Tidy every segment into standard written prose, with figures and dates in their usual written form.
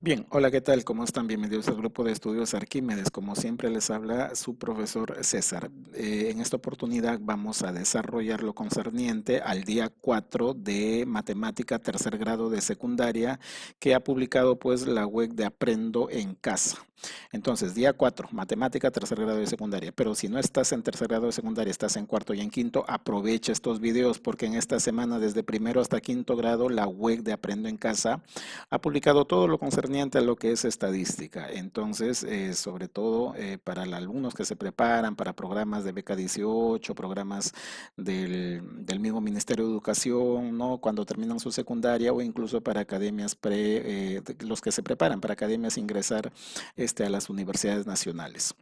Bien, hola, ¿qué tal? ¿Cómo están? Bienvenidos al grupo de estudios Arquímedes. Como siempre les habla su profesor César. En esta oportunidad vamos a desarrollar lo concerniente al día 4 de matemática tercer grado de secundaria que ha publicado pues la web de Aprendo en Casa. Entonces, día 4, matemática tercer grado de secundaria. Pero si no estás en tercer grado de secundaria, estás en cuarto y en quinto, aprovecha estos videos porque en esta semana desde primero hasta quinto grado la web de Aprendo en Casa ha publicado todo lo concerniente a lo que es estadística. Entonces, sobre todo para los alumnos que se preparan para programas de beca 18, programas del mismo Ministerio de Educación, ¿no? Cuando terminan su secundaria o incluso para academias los que se preparan para academias ingresar a las universidades nacionales.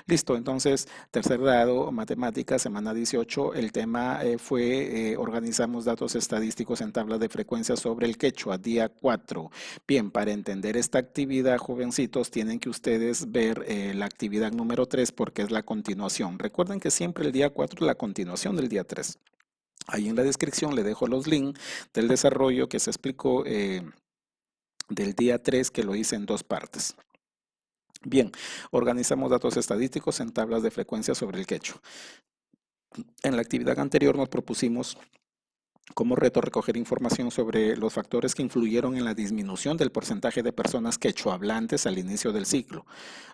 Listo, entonces, tercer grado, matemáticas, semana 18, el tema fue organizamos datos estadísticos en tablas de frecuencia sobre el quechua, día 4. Bien, para entender esta actividad, jovencitos, tienen que ustedes ver la actividad número 3 porque es la continuación. Recuerden que siempre el día 4 es la continuación del día 3. Ahí en la descripción le dejo los links del desarrollo que se explicó del día 3 que lo hice en dos partes. Bien, organizamos datos estadísticos en tablas de frecuencia sobre el quechua. En la actividad anterior nos propusimos como reto recoger información sobre los factores que influyeron en la disminución del porcentaje de personas quechohablantes al inicio del ciclo.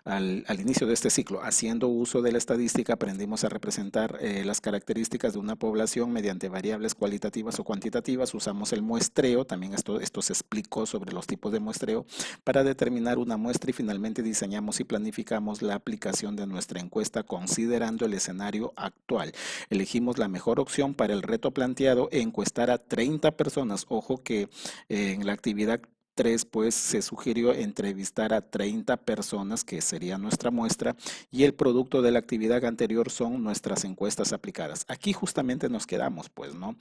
Al inicio de este ciclo, haciendo uso de la estadística, aprendimos a representar las características de una población mediante variables cualitativas o cuantitativas. Usamos el muestreo, también esto se explicó sobre los tipos de muestreo, para determinar una muestra y finalmente diseñamos y planificamos la aplicación de nuestra encuesta considerando el escenario actual. Elegimos la mejor opción para el reto planteado, encuestar a 30 personas. Ojo que en la actividad 3, pues se sugirió entrevistar a 30 personas, que sería nuestra muestra, y el producto de la actividad anterior son nuestras encuestas aplicadas. Aquí justamente nos quedamos, pues, ¿no?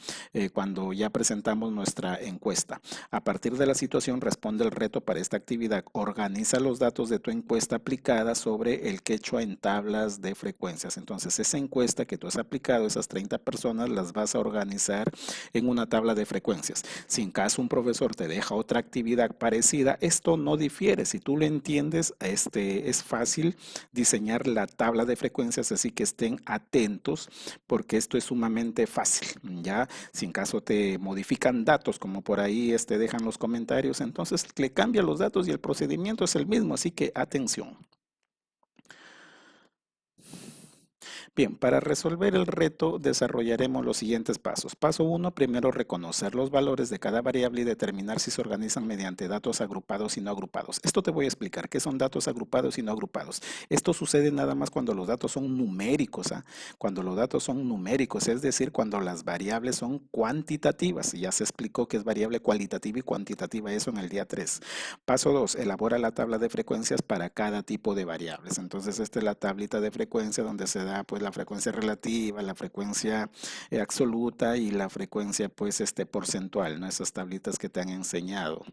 Cuando ya presentamos nuestra encuesta. A partir de la situación, responde el reto para esta actividad. Organiza los datos de tu encuesta aplicada sobre el quechua en tablas de frecuencias. Entonces, esa encuesta que tú has aplicado, esas 30 personas, las vas a organizar en una tabla de frecuencias. Si en caso un profesor te deja otra actividad parecida, esto no difiere. Si tú lo entiendes, es fácil diseñar la tabla de frecuencias, así que estén atentos porque esto es sumamente fácil. Ya, si en caso te modifican datos, como por ahí dejan los comentarios, entonces le cambia los datos y el procedimiento es el mismo, así que atención. Bien, para resolver el reto desarrollaremos los siguientes pasos. Paso 1, primero reconocer los valores de cada variable y determinar si se organizan mediante datos agrupados y no agrupados. Esto te voy a explicar qué son datos agrupados y no agrupados. Esto sucede nada más cuando los datos son numéricos, ¿ah? Cuando los datos son numéricos, es decir, cuando las variables son cuantitativas. Ya se explicó que es variable cualitativa y cuantitativa, eso en el día 3. Paso 2, elabora la tabla de frecuencias para cada tipo de variables. Entonces, esta es la tablita de frecuencia donde se da pues la frecuencia relativa, la frecuencia absoluta y la frecuencia pues porcentual, ¿no? Esas tablitas que te han enseñado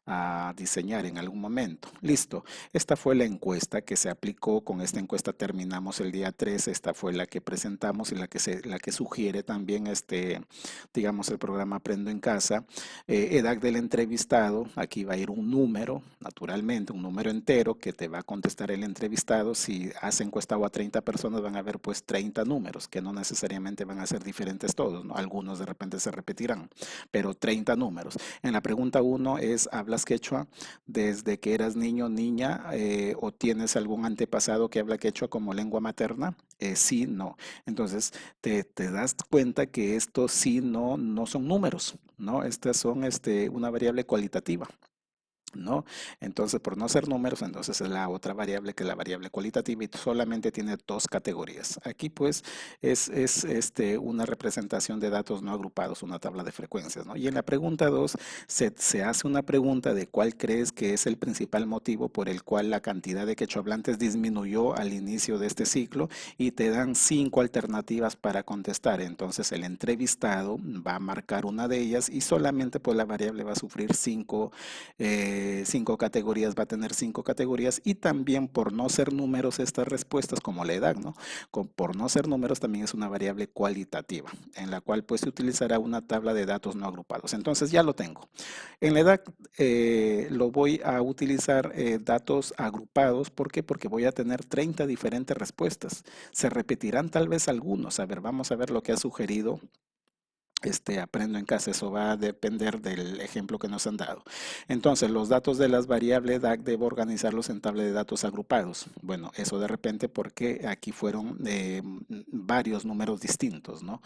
a diseñar en algún momento. Listo. Esta fue la encuesta que se aplicó. Con esta encuesta terminamos el día 3. Esta fue la que presentamos y la que sugiere también digamos, el programa Aprendo en Casa. Edad del entrevistado, aquí va a ir un número, naturalmente, un número entero que te va a contestar el entrevistado. Si has encuestado a 30 personas, van a haber pues 30 números, que no necesariamente van a ser diferentes todos, ¿no? Algunos de repente se repetirán, pero 30 números. En la pregunta 1 es, ¿hablas quechua desde que eras niño o niña o tienes algún antepasado que habla quechua como lengua materna? Sí, no. Entonces, te das cuenta que estos sí, no, no son números, ¿no? Estas son una variable cualitativa, ¿no? Entonces, por no ser números, entonces es la otra variable que es la variable cualitativa y solamente tiene dos categorías. Aquí pues es una representación de datos no agrupados, una tabla de frecuencias, ¿no? Y en la pregunta 2 se hace una pregunta de cuál crees que es el principal motivo por el cual la cantidad de quechohablantes disminuyó al inicio de este ciclo y te dan 5 alternativas para contestar. Entonces, el entrevistado va a marcar una de ellas y solamente pues la variable va a sufrir 5 cinco categorías va a tener cinco categorías, y también por no ser números estas respuestas, como la edad, ¿no? Por no ser números también es una variable cualitativa, en la cual pues se utilizará una tabla de datos no agrupados. Entonces ya lo tengo. En la edad lo voy a utilizar datos agrupados. ¿Por qué? Porque voy a tener 30 diferentes respuestas. Se repetirán tal vez algunos. A ver, vamos a ver lo que ha sugerido Aprendo en casa. Eso va a depender del ejemplo que nos han dado. Entonces, los datos de las variables DAC debo organizarlos en tabla de datos agrupados. Bueno, eso de repente porque aquí fueron varios números distintos, ¿no?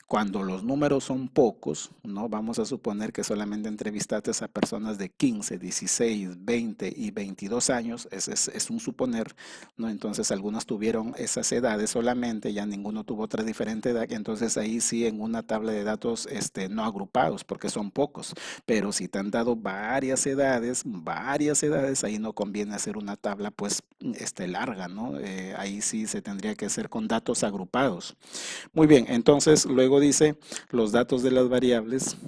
Cuando los números son pocos, ¿no? Vamos a suponer que solamente entrevistaste a personas de 15, 16, 20 y 22 años, es un suponer, ¿no? Entonces algunos tuvieron esas edades solamente, ya ninguno tuvo otra diferente edad, entonces ahí sí en una tabla de datos no agrupados, porque son pocos, pero si te han dado varias edades, ahí no conviene hacer una tabla pues larga, ¿no? Ahí sí se tendría que hacer con datos agrupados. Muy bien, entonces luego dice los datos de las variables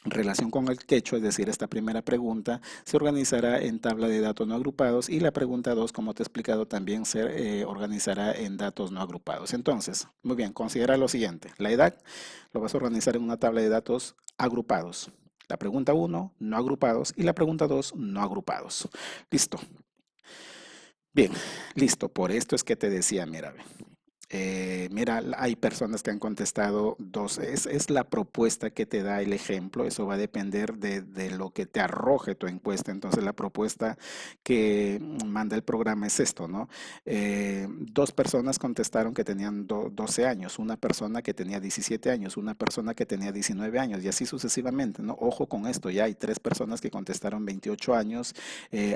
en relación con el quechua, es decir, esta primera pregunta se organizará en tabla de datos no agrupados, y la pregunta 2, como te he explicado, también se organizará en datos no agrupados. Entonces, muy bien, considera lo siguiente: la edad lo vas a organizar en una tabla de datos agrupados. La pregunta 1, no agrupados, y la pregunta 2, no agrupados. Listo. Bien, listo. Por esto es que te decía, mira, mira, hay personas que han contestado dos. Es la propuesta que te da el ejemplo. Eso va a depender de lo que te arroje tu encuesta. Entonces, la propuesta que manda el programa es esto, ¿no? Dos personas contestaron que tenían 12 años, una persona que tenía 17 años, una persona que tenía 19 años, y así sucesivamente, ¿no? Ojo con esto, ya hay tres personas que contestaron 28 años,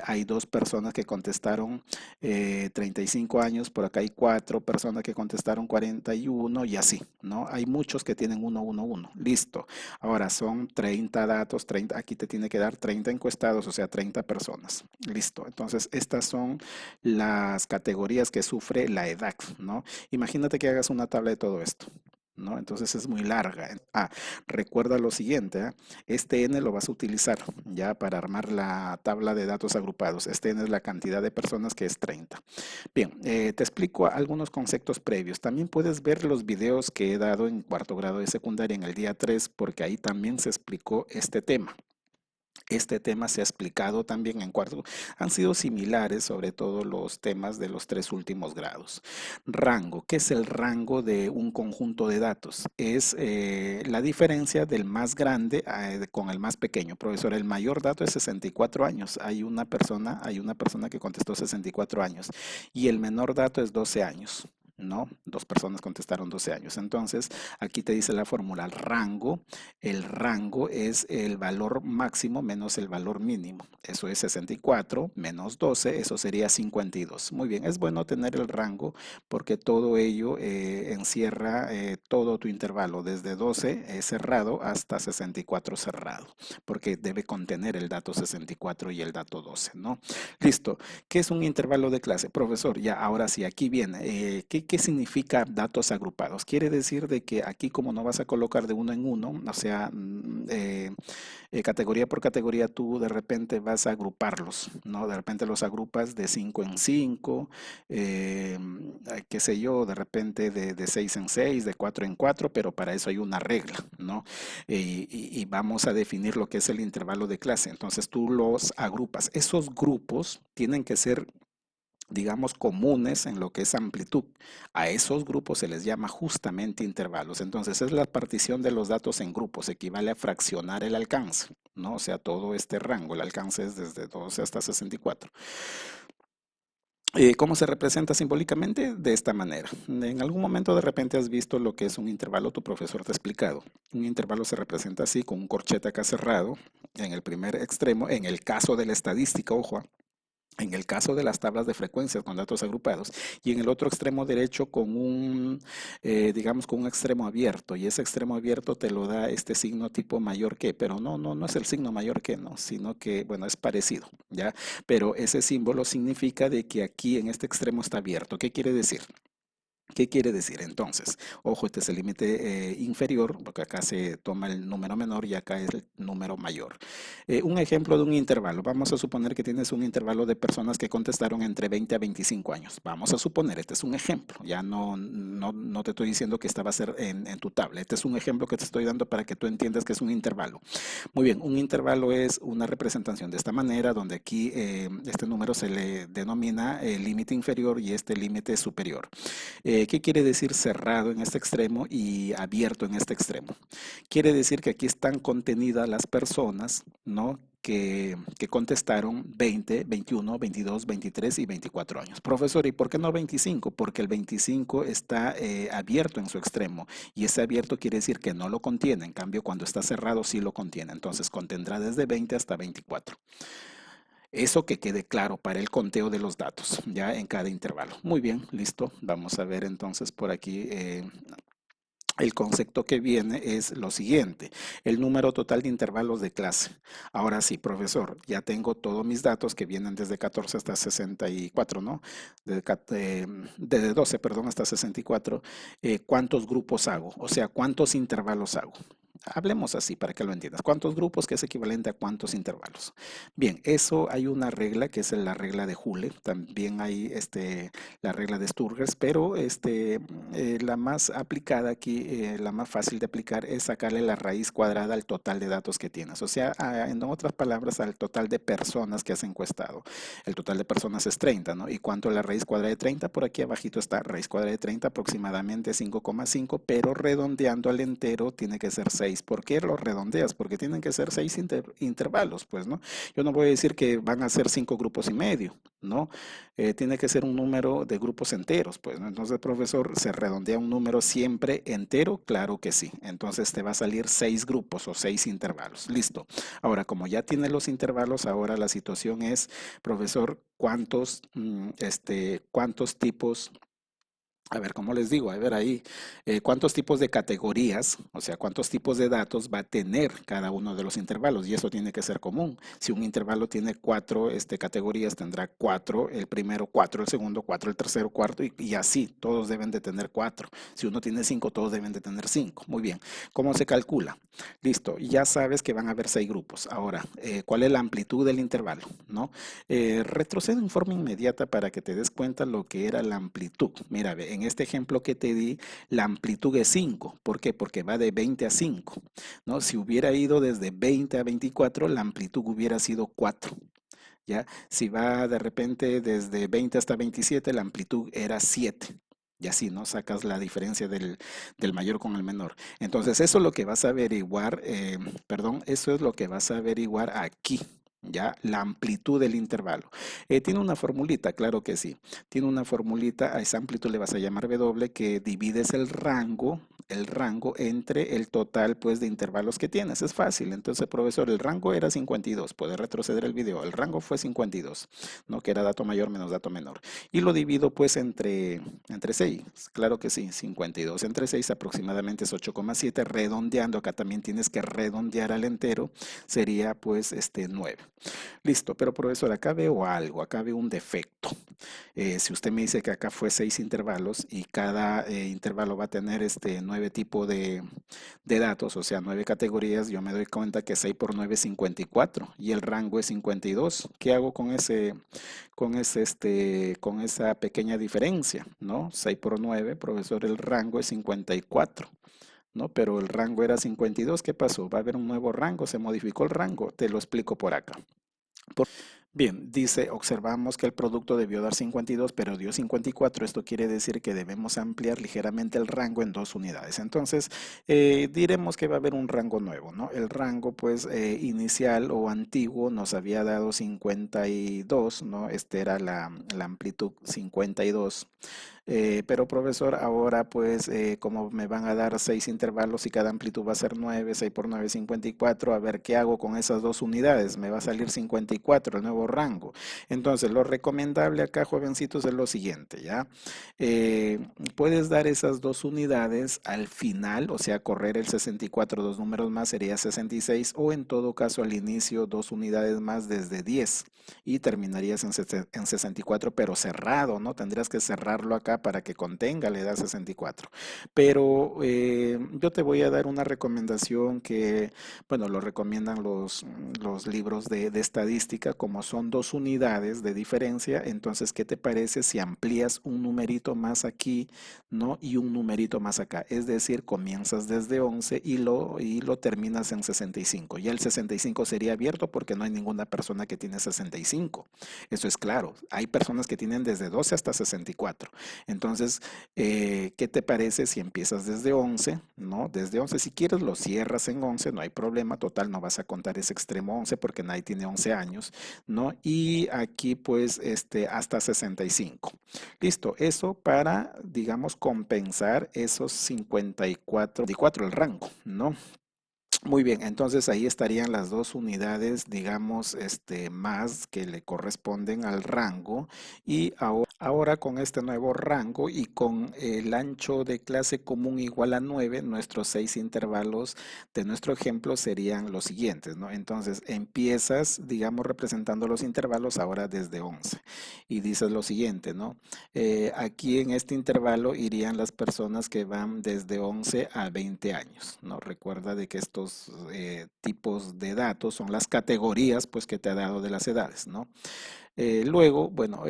hay dos personas que contestaron 35 años, por acá hay cuatro personas que contestaron 41, y así, ¿no? Hay muchos que tienen 1, 1, 1. Listo. Ahora son 30 datos, 30, aquí te tiene que dar 30 encuestados, o sea, 30 personas. Listo. Entonces, estas son las categorías que sufre la edad, ¿no? Imagínate que hagas una tabla de todo esto, ¿no? Entonces es muy larga. Recuerda lo siguiente, ¿eh? Este n lo vas a utilizar ya para armar la tabla de datos agrupados. Este n es la cantidad de personas, que es 30. Bien, te explico algunos conceptos previos. También puedes ver los videos que he dado en cuarto grado de secundaria en el día 3, porque ahí también se explicó este tema. Este tema se ha explicado también en cuarto. Han sido similares, sobre todo los temas de los tres últimos grados. Rango. ¿Qué es el rango de un conjunto de datos? Es la diferencia del más grande con el más pequeño. Profesor, el mayor dato es 64 años. Hay una persona que contestó 64 años, y el menor dato es 12 años. ¿No? Dos personas contestaron 12 años. Entonces, aquí te dice la fórmula rango. El rango es el valor máximo menos el valor mínimo. Eso es 64 menos 12, eso sería 52. Muy bien, es bueno tener el rango porque todo ello encierra todo tu intervalo, desde 12 cerrado hasta 64 cerrado, porque debe contener el dato 64 y el dato 12, ¿no? Listo. ¿Qué es un intervalo de clase? Profesor, ya ahora sí, aquí viene. ¿Qué significa datos agrupados? Quiere decir de que aquí, como no vas a colocar de uno en uno, o sea, categoría por categoría, tú de repente vas a agruparlos, ¿no? De repente los agrupas de 5 en 5, qué sé yo, de repente de 6 en 6, de 4 en 4, pero para eso hay una regla, ¿no? Y vamos a definir lo que es el intervalo de clase. Entonces tú los agrupas. Esos grupos tienen que ser, digamos, comunes en lo que es amplitud. A esos grupos se les llama justamente intervalos. Entonces es la partición de los datos en grupos, equivale a fraccionar el alcance, ¿no? O sea, todo este rango, el alcance es desde 12 hasta 64. ¿Cómo se representa simbólicamente? De esta manera. En algún momento de repente has visto lo que es un intervalo, tu profesor te ha explicado. Un intervalo se representa así, con un corchete acá cerrado en el primer extremo. En el caso de la estadística, ojo, en el caso de las tablas de frecuencias con datos agrupados, y en el otro extremo derecho con digamos, con un extremo abierto, y ese extremo abierto te lo da este signo tipo mayor que, pero no es el signo mayor que, no, sino que, bueno, es parecido, ¿ya? Pero ese símbolo significa de que aquí en este extremo está abierto. ¿Qué quiere decir? ¿Qué quiere decir? Entonces, ojo, este es el límite inferior, porque acá se toma el número menor y acá es el número mayor. Un ejemplo de un intervalo. Vamos a suponer que tienes un intervalo de personas que contestaron entre 20 a 25 años. Vamos a suponer, este es un ejemplo. Ya no te estoy diciendo que esta va a ser en tu tabla. Este es un ejemplo que te estoy dando para que tú entiendas que es un intervalo. Muy bien, un intervalo es una representación de esta manera, donde aquí este número se le denomina el límite inferior y este límite superior. ¿Qué quiere decir cerrado en este extremo y abierto en este extremo? Quiere decir que aquí están contenidas las personas, ¿no? Que contestaron 20, 21, 22, 23 y 24 años. Profesor, ¿y por qué no 25? Porque el 25 está abierto en su extremo y ese abierto quiere decir que no lo contiene. En cambio, cuando está cerrado sí lo contiene. Entonces contendrá desde 20 hasta 24. Eso que quede claro para el conteo de los datos, ya en cada intervalo. Muy bien, listo. Vamos a ver entonces por aquí. El concepto que viene es lo siguiente, el número total de intervalos de clase. Ahora sí, profesor, ya tengo todos mis datos que vienen desde 14 hasta 64, ¿no? Desde 12, perdón, hasta 64. ¿Cuántos grupos hago? O sea, ¿cuántos intervalos hago? Hablemos así para que lo entiendas. ¿Cuántos grupos que es equivalente a cuántos intervalos? Bien, eso hay una regla que es la regla de Joule. También hay la regla de Sturgers, pero la más aplicada aquí, la más fácil de aplicar es sacarle la raíz cuadrada al total de datos que tienes. O sea, en otras palabras, al total de personas que has encuestado. El total de personas es 30, ¿no? ¿Y cuánto es la raíz cuadrada de 30? Por aquí abajito está raíz cuadrada de 30, aproximadamente 5,5, pero redondeando al entero tiene que ser 6. ¿Por qué lo redondeas? Porque tienen que ser 6 intervalos, pues, ¿no? Yo no voy a decir que van a ser 5 grupos y medio, ¿no? Tiene que ser un número de grupos enteros, pues, ¿no? Entonces, profesor, ¿se redondea un número siempre entero? Claro que sí. Entonces te va a salir 6 grupos o 6 intervalos. Listo. Ahora, como ya tiene los intervalos, ahora la situación es, profesor, ¿cuántos tipos? A ver, ¿cómo les digo? A ver ahí, ¿cuántos tipos de categorías, o sea, cuántos tipos de datos va a tener cada uno de los intervalos? Y eso tiene que ser común. Si un intervalo tiene 4 categorías, tendrá 4 el primero, 4 el segundo, 4 el tercero, cuarto, y así, todos deben de tener 4. Si uno tiene 5, todos deben de tener 5. Muy bien. ¿Cómo se calcula? Listo, ya sabes que van a haber 6 grupos. Ahora, ¿cuál es la amplitud del intervalo? ¿No? Retrocede en forma inmediata para que te des cuenta lo que era la amplitud. Mira, en este ejemplo que te di, la amplitud es 5. ¿Por qué? Porque va de 20 a 5, ¿no? Si hubiera ido desde 20 a 24, la amplitud hubiera sido 4. ¿Ya? Si va de repente desde 20 hasta 27, la amplitud era 7. Y así, ¿no? Sacas la diferencia del mayor con el menor. Entonces, eso es lo que vas a averiguar, eso es lo que vas a averiguar aquí. Ya, la amplitud del intervalo. Tiene una formulita, claro que sí. Tiene una formulita, a esa amplitud le vas a llamar W, que divides el rango entre el total pues de intervalos que tienes. Es fácil. Entonces, profesor, el rango era 52. Puedes retroceder el video. El rango fue 52, ¿no? Que era dato mayor menos dato menor. Y lo divido pues entre 6. Claro que sí, 52 entre 6 aproximadamente es 8,7. Redondeando, acá también tienes que redondear al entero. Sería pues 9. Listo, pero profesor, acá veo algo, acá veo un defecto. Si usted me dice que acá fue 6 intervalos y cada intervalo va a tener 9 tipos de datos, o sea, 9 categorías, yo me doy cuenta que 6 por 9 es 54 y el rango es 52. ¿Qué hago con esa pequeña diferencia? ¿No? 6 por 9, profesor, el rango es 54. ¿No? Pero el rango era 52. ¿Qué pasó? Va a haber un nuevo rango, se modificó el rango. Te lo explico por acá. Bien, dice, observamos que el producto debió dar 52, pero dio 54. Esto quiere decir que debemos ampliar ligeramente el rango en 2 unidades. Entonces, diremos que va a haber un rango nuevo, ¿no? El rango, pues, inicial o antiguo nos había dado 52, ¿no? Era la amplitud 52. Pero profesor, ahora pues como me van a dar 6 intervalos y cada amplitud va a ser 9, 6 por 9 54, a ver qué hago con esas 2 unidades, me va a salir 54, el nuevo rango. Entonces, lo recomendable acá, jovencitos, es lo siguiente, ¿ya? Puedes dar esas 2 unidades al final, o sea, correr el 64, 2 números más sería 66, o en todo caso al inicio 2 unidades más desde 10 y terminarías en 64, pero cerrado, ¿no? Tendrías que cerrarlo acá acá para que contenga la edad 64. Pero yo te voy a dar una recomendación que, bueno, lo recomiendan los libros de estadística, como son 2 unidades de diferencia. Entonces, ¿qué te parece si amplías un numerito más aquí, ¿no? Y un numerito más acá? Es decir, comienzas desde 11 y lo terminas en 65. Ya el 65 sería abierto porque no hay ninguna persona que tiene 65. Eso es claro. Hay personas que tienen desde 12 hasta 64. Entonces, ¿qué te parece si empiezas desde 11, ¿no? Desde 11, si quieres lo cierras en 11, no hay problema, total, no vas a contar ese extremo 11 porque nadie tiene 11 años, ¿no? Y aquí pues hasta 65. Listo, eso para, digamos, compensar esos 54, el rango, ¿no? Muy bien, entonces ahí estarían las 2 unidades, digamos, más que le corresponden al rango. Y ahora con este nuevo rango y con el ancho de clase común igual a 9, nuestros 6 intervalos de nuestro ejemplo serían los siguientes, ¿no? Entonces empiezas, digamos, representando los intervalos ahora desde 11 y dices lo siguiente, ¿no? Aquí en este intervalo irían las personas que van desde 11 a 20 años, ¿no? Recuerda de que estos tipos de datos son las categorías pues que te ha dado de las edades, ¿no? Luego, bueno,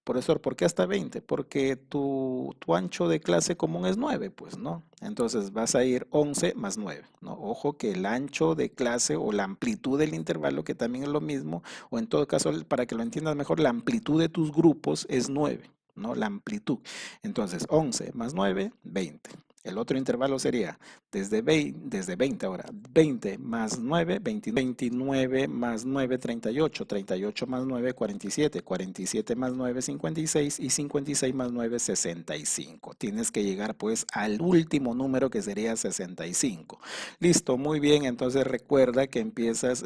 profesor, ¿por qué hasta 20? Porque tu ancho de clase común es 9, pues, ¿no? Entonces vas a ir 11 más 9, ¿no? Ojo que el ancho de clase o la amplitud del intervalo, que también es lo mismo, o en todo caso, para que lo entiendas mejor, la amplitud de tus grupos es 9, ¿no? La amplitud. Entonces, 11 más 9, 20. El otro intervalo sería desde 20 ahora, 20 más 9, 29 más 9, 38, 38 más 9, 47, 47 más 9, 56 y 56 más 9, 65. Tienes que llegar pues al último número que sería 65. Listo, muy bien, entonces recuerda que empiezas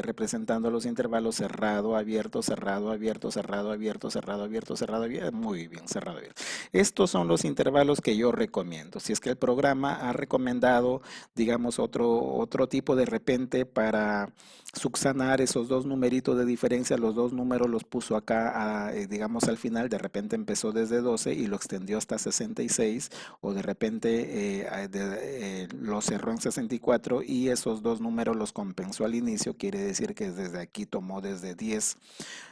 representando los intervalos cerrado, abierto, cerrado, abierto, cerrado, abierto, cerrado, abierto, cerrado, abierto. Muy bien, cerrado, abierto. Estos son los intervalos que yo recomiendo. Si es que el programa ha recomendado, digamos, otro tipo de repente para subsanar esos 2 numeritos de diferencia, los 2 números los puso acá, digamos, al final, de repente empezó desde 12 y lo extendió hasta 66, o de repente lo cerró en 64 y esos 2 números los compensó al inicio, quiere decir que desde aquí tomó desde 10.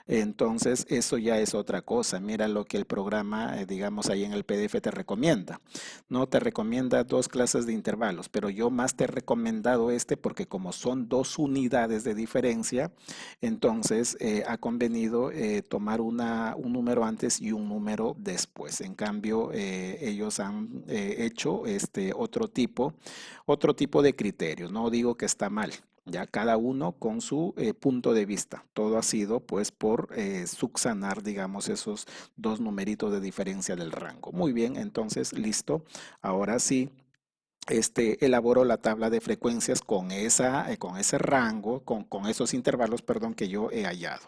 Entonces, eso ya es otra cosa. Mira lo que el programa, digamos, ahí en el PDF te recomienda. No te recomienda 2 clases de intervalos, pero yo más te he recomendado porque como son 2 unidades de diferencia, entonces ha convenido tomar un número antes y un número después. En cambio, ellos han hecho otro tipo de criterios. No digo que está mal. Ya cada uno con su punto de vista. Todo ha sido pues por subsanar, digamos, esos 2 numeritos de diferencia del rango. Muy bien, entonces listo. Ahora sí, elaboro la tabla de frecuencias con ese rango, con esos intervalos, perdón, que yo he hallado.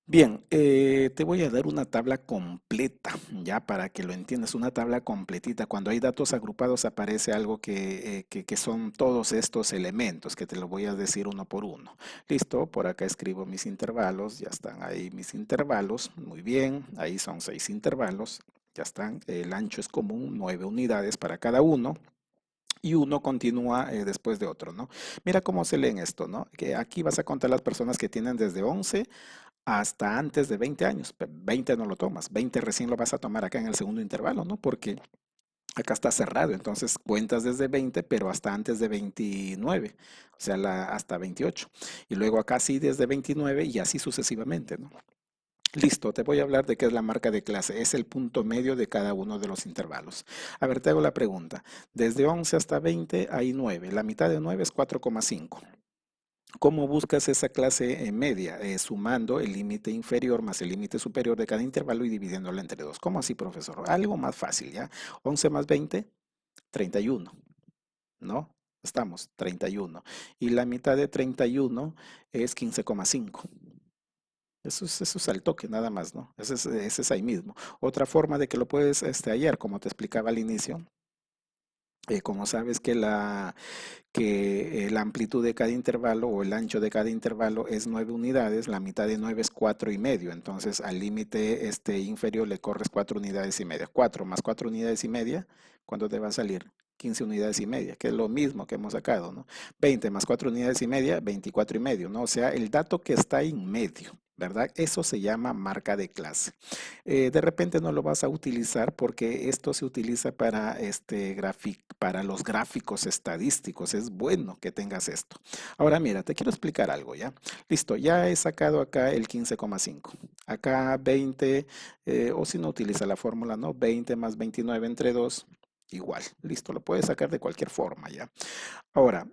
Bien, te voy a dar una tabla completa, ya para que lo entiendas, una tabla completita. Cuando hay datos agrupados aparece algo que son todos estos elementos, que te lo voy a decir uno por uno. Listo, por acá escribo mis intervalos, ya están ahí mis intervalos. Muy bien, ahí son 6 intervalos, ya están. El ancho es común, 9 unidades para cada uno. Y uno continúa después de otro, ¿no? Mira cómo se leen esto, ¿no? Que aquí vas a contar las personas que tienen desde 11 hasta antes de 20 años. 20 no lo tomas, 20 recién lo vas a tomar acá en el segundo intervalo, ¿no? Porque acá está cerrado, entonces cuentas desde 20, pero hasta antes de 29, o sea, hasta 28. Y luego acá sí desde 29 y así sucesivamente, ¿no? Listo, te voy a hablar de qué es la marca de clase. Es el punto medio de cada uno de los intervalos. A ver, te hago la pregunta. Desde 11 hasta 20 hay 9. La mitad de 9 es 4,5. ¿Cómo buscas esa clase media? Sumando el límite inferior más el límite superior de cada intervalo y dividiéndolo entre 2. ¿Cómo así, profesor? Algo más fácil, ¿ya? 11 más 20, 31, ¿no? Estamos, 31. Y la mitad de 31 es 15,5. Eso es al toque, nada más, ¿no? Ese es ahí mismo. Otra forma de que lo puedes hallar, como te explicaba al inicio, Como sabes que la amplitud de cada intervalo o el ancho de cada intervalo es 9 unidades, la mitad de 9 es 4,5. Entonces al límite inferior le corres 4 unidades y media. 4 más 4 unidades y media, ¿cuánto te va a salir? 15 unidades y media, que es lo mismo que hemos sacado, ¿no? 20 más 4 unidades y media, 24 y medio, ¿no? O sea, el dato que está en medio, ¿verdad? Eso se llama marca de clase. De repente no lo vas a utilizar porque esto se utiliza para, para los gráficos estadísticos. Es bueno que tengas esto. Ahora mira, te quiero explicar algo, ¿ya? Listo, ya he sacado acá el 15,5. Acá 20, o si no utiliza la fórmula, ¿no? 20 más 29 entre 2, igual. Listo, lo puedes sacar de cualquier forma, ¿ya? Ahora,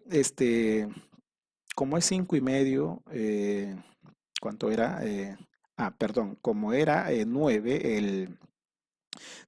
como es 5,5, ¿cuánto era? Perdón, como era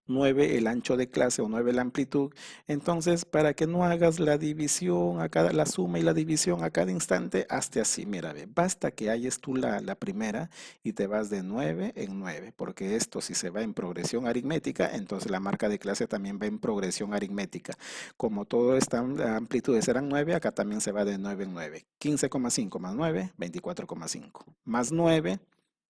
9 el ancho de clase o 9 la amplitud, entonces para que no hagas la división la suma y la división a cada instante, hazte así, mira, ve, basta que halles tú la primera y te vas de 9 en 9, porque esto si se va en progresión aritmética, entonces la marca de clase también va en progresión aritmética. Como todo estas amplitudes eran 9, acá también se va de 9 en 9. 15,5 más 9, 24,5. Más 9,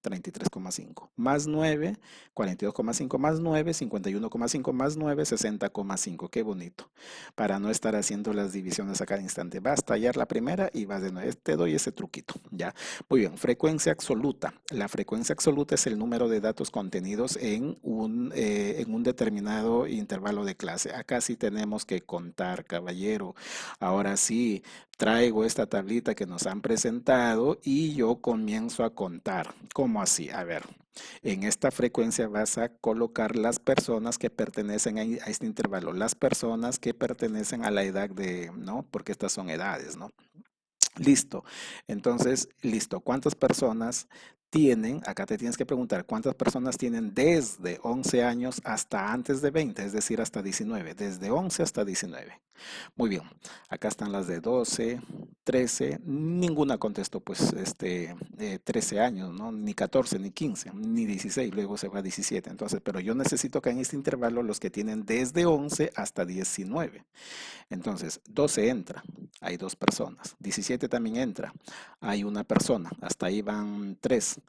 33,5. Más 9, 42,5 más 9, 51,5 más 9, 60,5. Qué bonito. Para no estar haciendo las divisiones a cada instante. Basta hallar la primera y vas de nuevo. Te doy ese truquito. Ya. Muy bien. Frecuencia absoluta. La frecuencia absoluta es el número de datos contenidos en un determinado intervalo de clase. Acá sí tenemos que contar, caballero. Ahora sí, traigo esta tablita que nos han presentado y yo comienzo a contar. ¿Cómo así? A ver, en esta frecuencia vas a colocar las personas que pertenecen a este intervalo, las personas que pertenecen a la edad de, ¿no? Porque estas son edades, ¿no? Listo. Entonces, listo. ¿Cuántas personas tienen? Acá te tienes que preguntar, ¿cuántas personas tienen desde 11 años hasta antes de 20, es decir, hasta 19? Desde 11 hasta 19. Muy bien. Acá están las de 12, 13. Ninguna contestó, pues, 13 años, ¿no? Ni 14, ni 15, ni 16. Luego se va a 17. Entonces, pero yo necesito que en este intervalo los que tienen desde 11 hasta 19. Entonces, 12 entra, hay dos personas. 17 también entra, hay una persona. Hasta ahí van tres.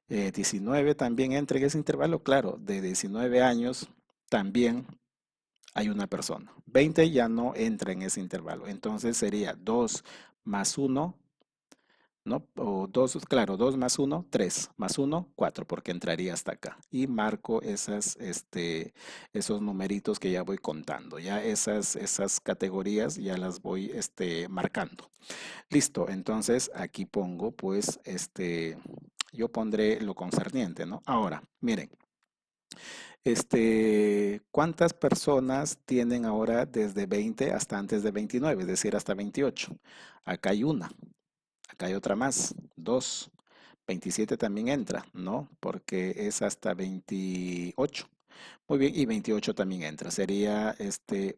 19 también entra en ese intervalo, claro, de 19 años también hay una persona. 20 ya no entra en ese intervalo. Entonces sería 2 más uno, ¿no? O 2, claro, 2 más uno, 3 más uno, 4, porque entraría hasta acá. Y marco esos numeritos que ya voy contando, ya esas categorías ya las voy marcando. Listo, entonces aquí pongo, pues, yo pondré lo concerniente, ¿no? Ahora, miren, ¿cuántas personas tienen ahora desde 20 hasta antes de 29, es decir, hasta 28? Acá hay una. Acá hay otra más, 2. 27 también entra, ¿no? Porque es hasta 28. Muy bien, y 28 también entra. Sería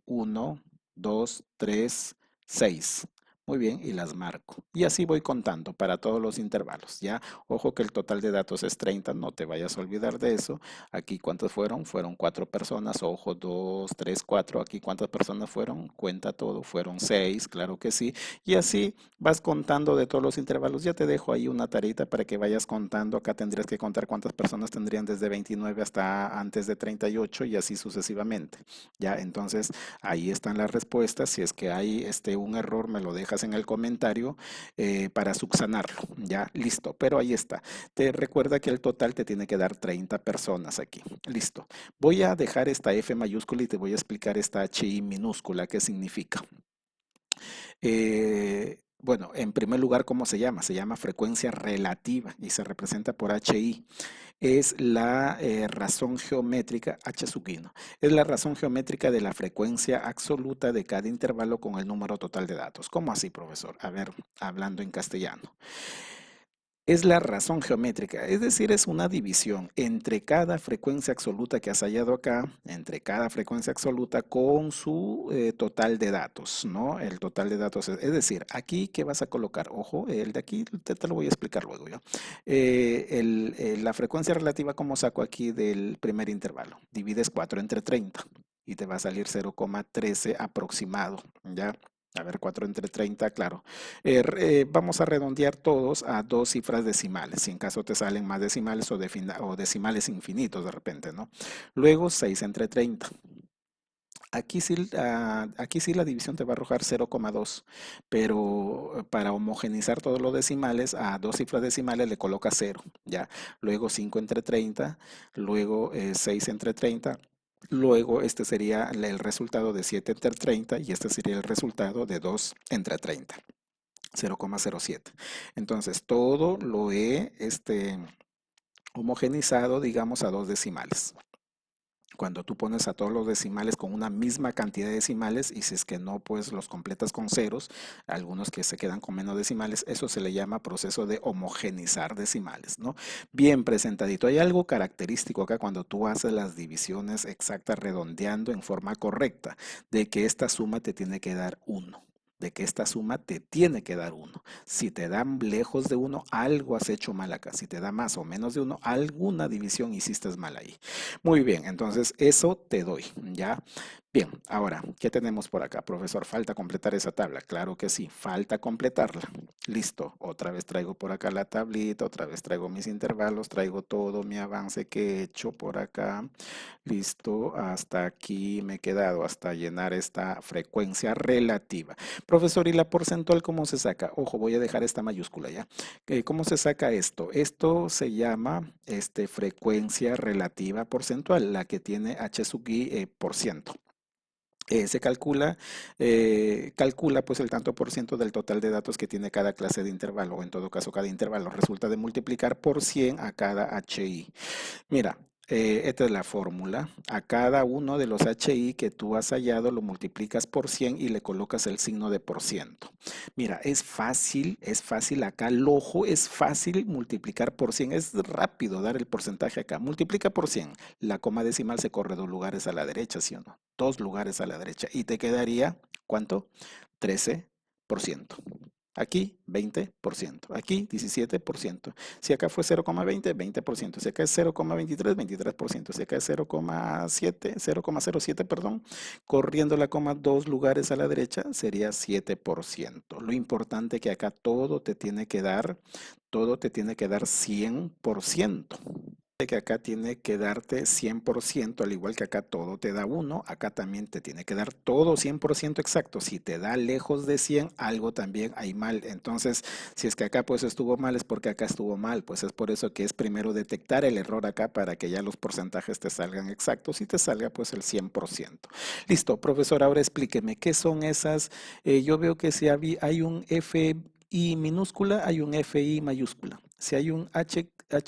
1, 2, 3, 6. Muy bien, y las marco. Y así voy contando para todos los intervalos, ¿ya? Ojo que el total de datos es 30, no te vayas a olvidar de eso. Aquí, ¿cuántos fueron? Fueron 4 personas. Ojo, 2, 3, 4. Aquí, ¿cuántas personas fueron? Cuenta todo. Fueron 6, claro que sí. Y así vas contando de todos los intervalos. Ya te dejo ahí una tarita para que vayas contando. Acá tendrías que contar cuántas personas tendrían desde 29 hasta antes de 38 y así sucesivamente. Ya, entonces ahí están las respuestas. Si es que hay un error, me lo dejas en el comentario para subsanarlo. Ya, listo. Pero ahí está. Te recuerda que el total te tiene que dar 30 personas aquí. Listo. Voy a dejar esta F mayúscula y te voy a explicar esta HI minúscula. ¿Qué significa? Bueno, en primer lugar, ¿cómo se llama? Se llama frecuencia relativa y se representa por HI. Es la razón geométrica, H sub i, ¿no? Es la razón geométrica de la frecuencia absoluta de cada intervalo con el número total de datos. ¿Cómo así, profesor? A ver, hablando en castellano. Es la razón geométrica, es decir, es una división entre cada frecuencia absoluta que has hallado acá, entre cada frecuencia absoluta con su total de datos, ¿no? El total de datos, es decir, aquí, ¿qué vas a colocar? Ojo, el de aquí te lo voy a explicar luego yo. La frecuencia relativa, ¿cómo saco aquí del primer intervalo? Divides 4 entre 30. y te va a salir 0,13 aproximado, ¿ya? A ver, 4 entre 30, claro. Vamos a redondear todos a dos cifras decimales, si en caso te salen más decimales o decimales infinitos de repente, ¿no? Luego 6 entre 30. Aquí sí la división te va a arrojar 0,2, pero para homogenizar todos los decimales a dos cifras decimales le colocas 0, ¿ya? Luego 5 entre 30, luego 6 entre 30, luego este sería el resultado de 7 entre 30 y este sería el resultado de 2 entre 30, 0,07. Entonces todo lo he homogenizado, digamos, a dos decimales. Cuando tú pones a todos los decimales con una misma cantidad de decimales y si es que no, pues los completas con ceros, algunos que se quedan con menos decimales, eso se le llama proceso de homogenizar decimales, ¿no? Bien presentadito. Hay algo característico acá cuando tú haces las divisiones exactas redondeando en forma correcta, de que esta suma te tiene que dar 1. De que esta suma te tiene que dar 1. Si te dan lejos de 1, algo has hecho mal acá. Si te da más o menos de 1, alguna división hiciste mal ahí. Muy bien, entonces eso te doy, ¿ya? Bien, ahora, ¿qué tenemos por acá, profesor? ¿Falta completar esa tabla? Claro que sí, falta completarla. Listo, otra vez traigo por acá la tablita, otra vez traigo mis intervalos, traigo todo mi avance que he hecho por acá. Listo, hasta aquí me he quedado, hasta llenar esta frecuencia relativa. Profesor, ¿y la porcentual cómo se saca? Ojo, voy a dejar esta mayúscula ya. ¿Cómo se saca esto? Esto se llama frecuencia relativa porcentual, la que tiene h sub i por ciento. Se calcula pues el tanto por ciento del total de datos que tiene cada clase de intervalo, o en todo caso cada intervalo. Resulta de multiplicar por 100 a cada HI. Mira, esta es la fórmula. A cada uno de los HI que tú has hallado lo multiplicas por 100 y le colocas el signo de por ciento. Mira, es fácil acá. El ojo es fácil multiplicar por 100. Es rápido dar el porcentaje acá. Multiplica por 100. La coma decimal se corre 2 lugares a la derecha, ¿sí o no? 2 lugares a la derecha. Y te quedaría, ¿cuánto? 13%. Aquí 20%, aquí 17%. Si acá fue 0,20, 20%. Si acá es 0,23, 23%. Si acá es 0,7, 0,07, perdón, corriendo la coma 2 lugares a la derecha sería 7%. Lo importante que acá todo te tiene que dar 100%. Que acá tiene que darte 100%, al igual que acá todo te da 1, acá también te tiene que dar todo 100% exacto. Si te da lejos de 100, algo también hay mal. Entonces, si es que acá pues estuvo mal, es porque acá estuvo mal. Pues es por eso que es primero detectar el error acá para que ya los porcentajes te salgan exactos y te salga pues el 100%. Listo, profesor, ahora explíqueme, ¿qué son esas? Yo veo que si hay un FI minúscula, hay un FI mayúscula. Si hay un H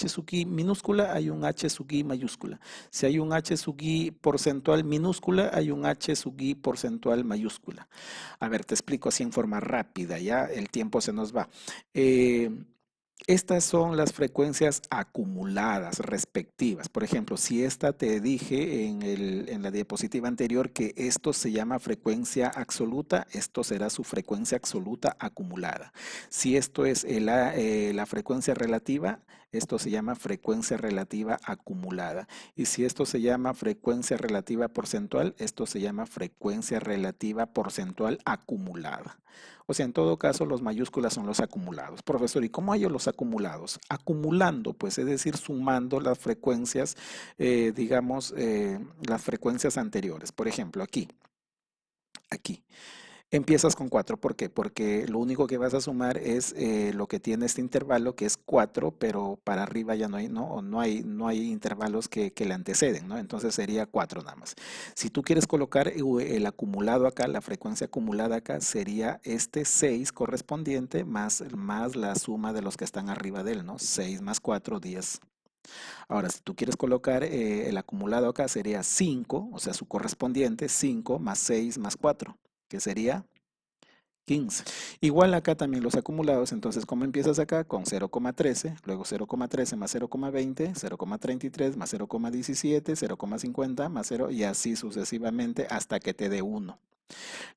sub i minúscula, hay un H sub i mayúscula. Si hay un H sub i porcentual minúscula, hay un H sub i porcentual mayúscula. A ver, te explico así en forma rápida, ya el tiempo se nos va. Eh, Estas son las frecuencias acumuladas respectivas. Por ejemplo, si esta te dije en la diapositiva anterior que esto se llama frecuencia absoluta, esto será su frecuencia absoluta acumulada. Si esto es la frecuencia relativa, esto se llama frecuencia relativa acumulada. Y si esto se llama frecuencia relativa porcentual, esto se llama frecuencia relativa porcentual acumulada. O sea, en todo caso, los mayúsculas son los acumulados. Profesor, ¿y cómo hallo los acumulados? Acumulando, pues, es decir, sumando las frecuencias, digamos, las frecuencias anteriores. Por ejemplo, aquí. Empiezas con 4, ¿por qué? Porque lo único que vas a sumar es lo que tiene este intervalo, que es 4, pero para arriba ya no hay, ¿no? O no hay intervalos que le anteceden, ¿no? Entonces sería 4 nada más. Si tú quieres colocar el acumulado acá, la frecuencia acumulada acá, sería este 6 correspondiente más la suma de los que están arriba de él, ¿no? 6 más 4, 10. Ahora, si tú quieres colocar el acumulado acá, sería 5, o sea, su correspondiente, 5 más 6 más 4, que sería 15. Igual acá también los acumulados, entonces ¿cómo empiezas acá? Con 0,13, luego 0,13 más 0,20, 0,33 más 0,17, 0,50 más 0 y así sucesivamente hasta que te dé 1.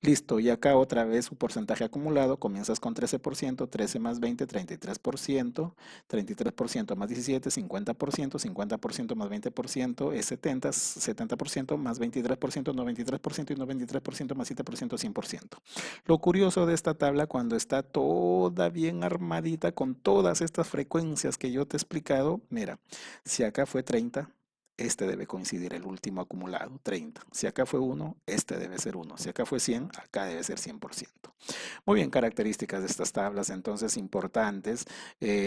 Listo, y acá otra vez su porcentaje acumulado, comienzas con 13%, 13 más 20, 33%, 33% más 17, 50%, 50% más 20% es 70, 70% más 23%, 93% y 93% más 7%, 100%. Lo curioso de esta tabla cuando está toda bien armadita con todas estas frecuencias que yo te he explicado, mira, si acá fue 30, este debe coincidir el último acumulado, 30. Si acá fue 1, este debe ser 1. Si acá fue 100, acá debe ser 100%. Muy bien, características de estas tablas entonces importantes.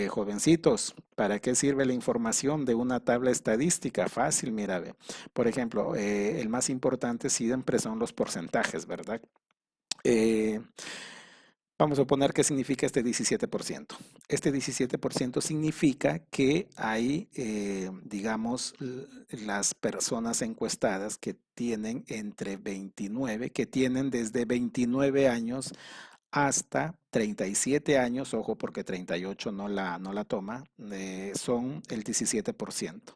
Jovencitos, ¿para qué sirve la información de una tabla estadística? Fácil, mira, ve. Por ejemplo, el más importante siempre son los porcentajes, ¿verdad? Eh, Vamos a poner qué significa este 17%. Este 17% significa que hay, digamos, las personas encuestadas que tienen entre 29, que tienen desde 29 años hasta 37 años, ojo porque 38 no la toma, son el 17%.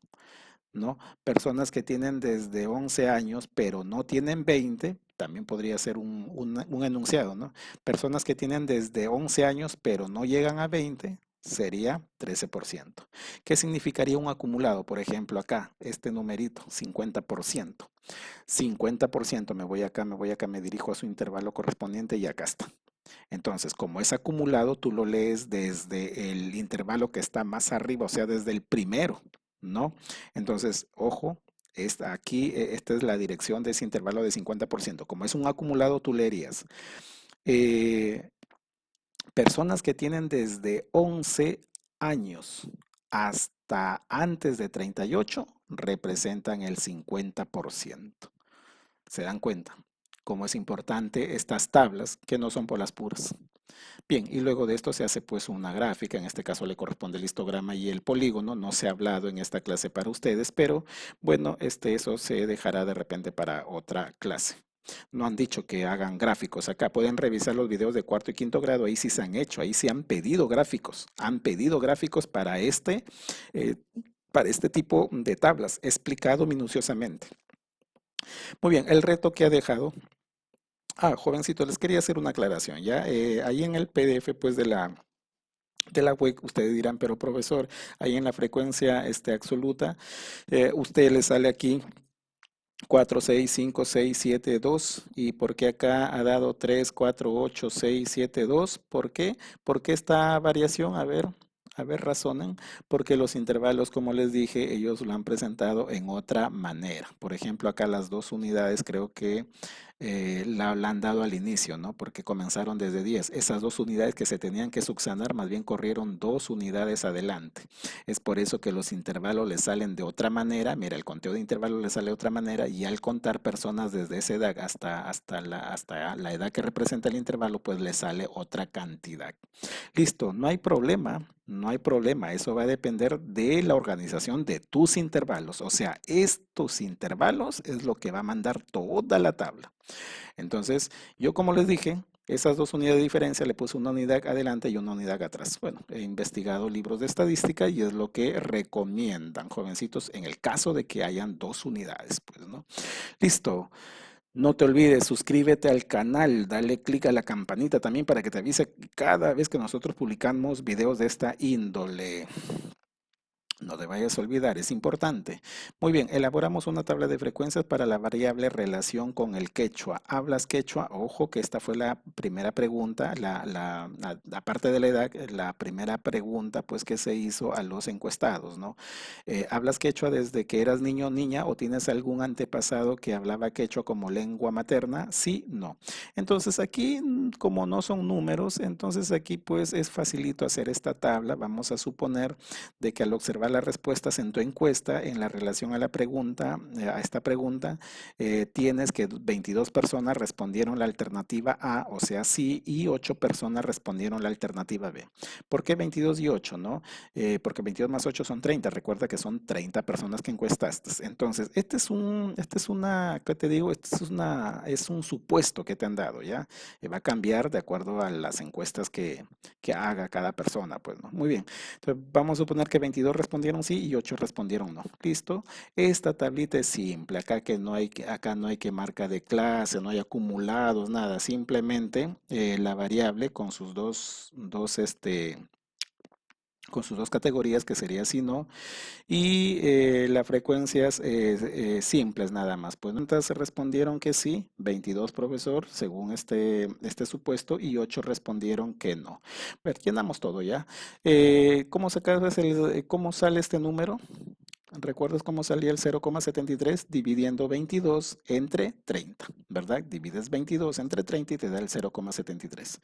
¿No? Personas que tienen desde 11 años, pero no tienen 20, también podría ser un enunciado, ¿no? Personas que tienen desde 11 años, pero no llegan a 20, sería 13%. ¿Qué significaría un acumulado? Por ejemplo, acá, este numerito, 50%. 50%, me voy acá, me dirijo a su intervalo correspondiente y acá está. Entonces, como es acumulado, tú lo lees desde el intervalo que está más arriba, o sea, desde el primero, ¿no? Entonces, ojo, esta es la dirección de ese intervalo de 50%. Como es un acumulado, tú leerías eh, personas que tienen desde 11 años hasta antes de 38 representan el 50%. ¿Se dan cuenta? Cómo es importante estas tablas que no son por las puras. Bien, y luego de esto se hace pues una gráfica, en este caso le corresponde el histograma y el polígono, no se ha hablado en esta clase para ustedes, pero bueno, eso se dejará de repente para otra clase. No han dicho que hagan gráficos acá, pueden revisar los videos de cuarto y quinto grado, ahí sí se han hecho, ahí sí han pedido gráficos eh, para este tipo de tablas, explicado minuciosamente. Muy bien, el reto que ha dejado. Jovencito, les quería hacer una aclaración, ¿ya? Ahí en el PDF, pues, de la web, ustedes dirán, pero profesor, ahí en la frecuencia absoluta, usted le sale aquí 4 6 5 6 7 2. ¿Y por qué acá ha dado 3 4 8 6 7 2? ¿Por qué? ¿Por qué esta variación? A ver, razonen. Porque los intervalos, como les dije, ellos lo han presentado en otra manera. Por ejemplo, acá las dos unidades creo que la han dado al inicio, ¿no? Porque comenzaron desde 10. Esas dos unidades que se tenían que subsanar, más bien corrieron dos unidades adelante. Es por eso que los intervalos le salen de otra manera. Mira, el conteo de intervalos le sale de otra manera y al contar personas desde esa edad hasta la edad que representa el intervalo, pues le sale otra cantidad. Listo, no hay problema. No hay problema, eso va a depender de la organización de tus intervalos. O sea, estos intervalos es lo que va a mandar toda la tabla. Entonces, yo como les dije, esas dos unidades de diferencia le puse una unidad adelante y una unidad atrás. Bueno, he investigado libros de estadística y es lo que recomiendan, jovencitos, en el caso de que hayan dos unidades, pues, ¿no? Listo. No te olvides, suscríbete al canal, dale clic a la campanita también para que te avise cada vez que nosotros publicamos videos de esta índole. No te vayas a olvidar, es importante. Muy bien, elaboramos una tabla de frecuencias para la variable relación con el quechua. ¿Hablas quechua? Ojo que esta fue la primera pregunta, aparte de la edad, la primera pregunta pues que se hizo a los encuestados, ¿no? ¿Hablas quechua desde que eras niño o niña o tienes algún antepasado que hablaba quechua como lengua materna? Sí, no. Entonces aquí, como no son números, entonces aquí pues es facilito hacer esta tabla. Vamos a suponer de que al observar las respuestas en tu encuesta en la relación a la pregunta, a esta pregunta, tienes que 22 personas respondieron la alternativa A, o sea, sí, y 8 personas respondieron la alternativa B. ¿Por qué 22 y 8, no? Porque 22 más 8 son 30. Recuerda que son 30 personas que encuestaste. Entonces, ¿qué te digo? Es un supuesto que te han dado, ¿ya? Va a cambiar de acuerdo a las encuestas que haga cada persona, pues, ¿no? Muy bien. Entonces, vamos a suponer que 22 respondieron sí y 8 respondieron no. ¿Listo? Esta tablita es simple. Acá no hay que marca de clase, no hay acumulados, nada. Simplemente la variable con sus dos categorías, que sería si no, y las frecuencias simples nada más. Pues entonces se respondieron que sí, 22 profesor, según este supuesto, y 8 respondieron que no. A ver, llenamos todo ya. ¿Cómo sale este número? ¿Recuerdas cómo salía el 0,73? Dividiendo 22 entre 30, ¿verdad? Divides 22 entre 30 y te da el 0,73.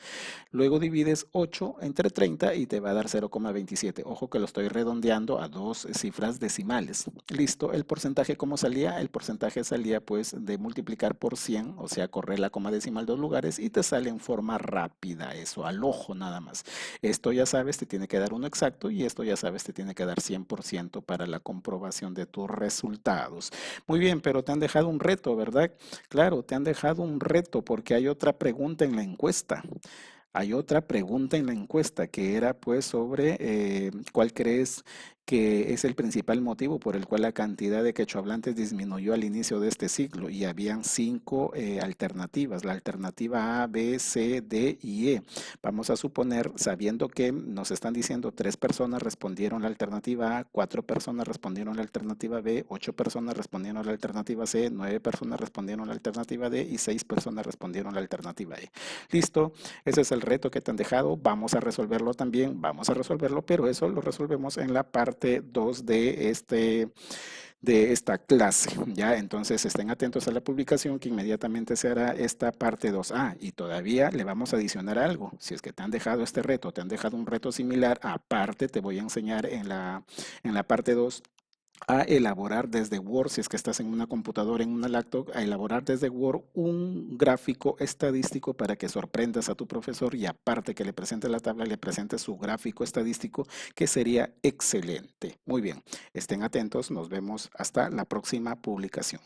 Luego divides 8 entre 30 y te va a dar 0,27. Ojo que lo estoy redondeando a dos cifras decimales. Listo, ¿el porcentaje cómo salía? El porcentaje salía pues de multiplicar por 100, o sea, correr la coma decimal dos lugares y te sale en forma rápida eso, al ojo nada más. Esto ya sabes, te tiene que dar uno exacto y esto ya sabes, te tiene que dar 100% para la comprobación de tus resultados. Muy bien, pero te han dejado un reto, ¿verdad? Claro, te han dejado un reto porque hay otra pregunta en la encuesta. Hay otra pregunta en la encuesta que era pues sobre cuál crees que es el principal motivo por el cual la cantidad de quechohablantes disminuyó al inicio de este siglo y habían 5 alternativas, la alternativa A, B, C, D y E. Vamos a suponer, sabiendo que nos están diciendo 3 personas respondieron la alternativa A, 4 personas respondieron la alternativa B, 8 personas respondieron la alternativa C, 9 personas respondieron la alternativa D y 6 personas respondieron la alternativa E. Listo, ese es el reto que te han dejado. Vamos a resolverlo también, vamos a resolverlo, pero eso lo resolvemos en la parte 2 de esta clase, ¿ya? Entonces estén atentos a la publicación que inmediatamente se hará esta parte 2. Y todavía le vamos a adicionar algo. Si es que te han dejado este reto, te han dejado un reto similar, aparte te voy a enseñar en la parte 2 a elaborar desde Word, si es que estás en una computadora, en una laptop, a elaborar desde Word un gráfico estadístico para que sorprendas a tu profesor y aparte que le presente la tabla, le presente su gráfico estadístico, que sería excelente. Muy bien, estén atentos, nos vemos hasta la próxima publicación.